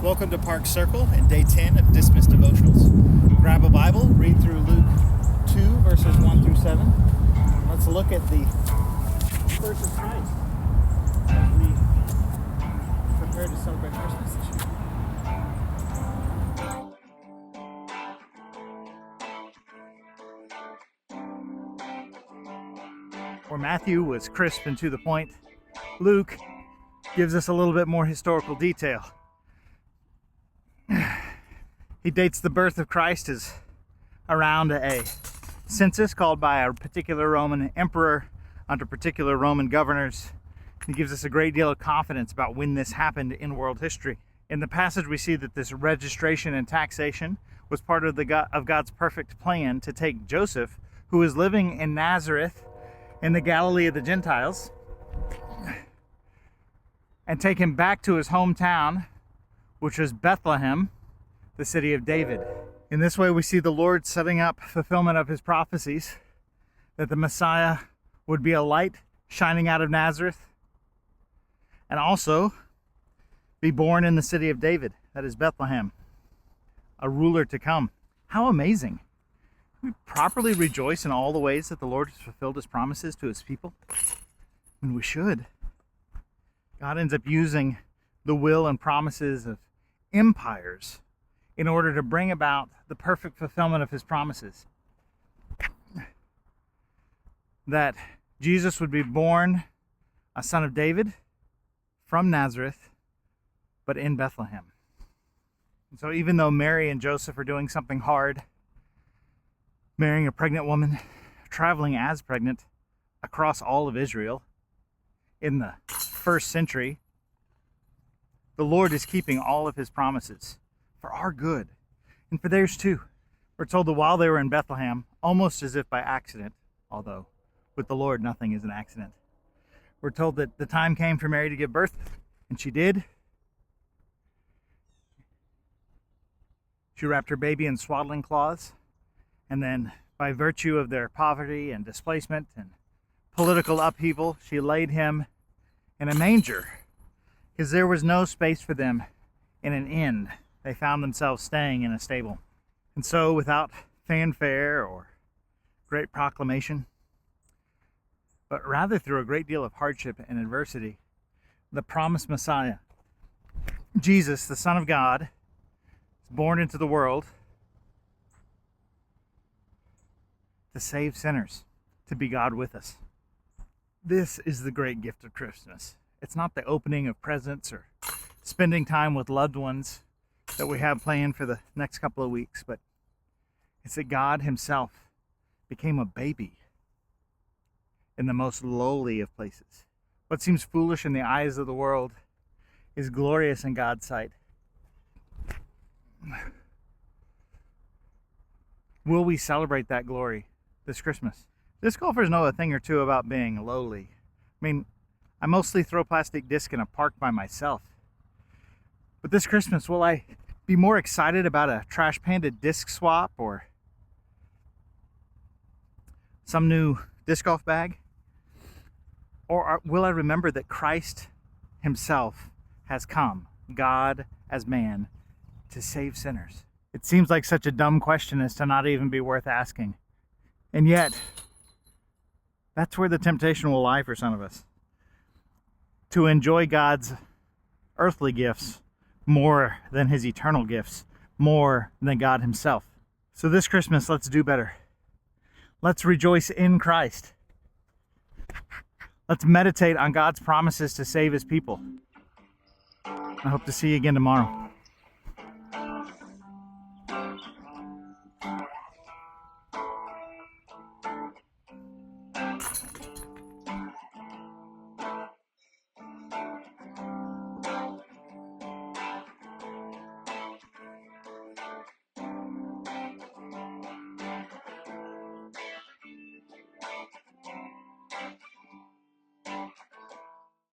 Welcome to Park Circle and day 10 of Discmas devotionals. Grab a Bible, read through Luke 2 verses 1 through 7. Let's look at the birth of Christ as we prepare to celebrate Christmas this year. Where Matthew was crisp and to the point, Luke gives us a little bit more historical detail. He dates the birth of Christ as around a census called by a particular Roman emperor under particular Roman governors. He gives us a great deal of confidence about when this happened in world history. In the passage, we see that this registration and taxation was part of God's perfect plan to take Joseph, who was living in Nazareth in the Galilee of the Gentiles, and take him back to his hometown, which was Bethlehem, the city of David. In this way, we see the Lord setting up fulfillment of his prophecies, that the Messiah would be a light shining out of Nazareth, and also be born in the city of David, that is Bethlehem, a ruler to come. How amazing! We properly rejoice in all the ways that the Lord has fulfilled his promises to his people. And we should. God ends up using the will and promises of empires in order to bring about the perfect fulfillment of his promises. That Jesus would be born a son of David from Nazareth, but in Bethlehem. And so even though Mary and Joseph are doing something hard, marrying a pregnant woman, traveling as pregnant across all of Israel in the first century, the Lord is keeping all of his promises for our good and for theirs too. We're told that while they were in Bethlehem, almost as if by accident, although with the Lord nothing is an accident, we're told that the time came for Mary to give birth, and she did. She wrapped her baby in swaddling cloths, and then by virtue of their poverty and displacement and political upheaval, she laid him in a manger, because there was no space for them in an inn. They found themselves staying in a stable. And so, without fanfare or great proclamation, but rather through a great deal of hardship and adversity, the promised Messiah, Jesus, the Son of God, is born into the world to save sinners, to be God with us. This is the great gift of Christmas. It's not the opening of presents or spending time with loved ones that we have planned for the next couple of weeks, but it's that God himself became a baby in the most lowly of places. What seems foolish in the eyes of the world is glorious in God's sight. Will we celebrate that glory this Christmas? Disc golfers know a thing or two about being lowly. I mean, I mostly throw plastic disc in a park by myself. But this Christmas, will I be more excited about a Trash Panda disc swap or some new disc golf bag? Or will I remember that Christ himself has come, God as man, to save sinners? It seems like such a dumb question as to not even be worth asking. And yet, that's where the temptation will lie for some of us. To enjoy God's earthly gifts more than his eternal gifts, more than God himself. So this Christmas, let's do better. Let's rejoice in Christ. Let's meditate on God's promises to save his people. I hope to see you again tomorrow.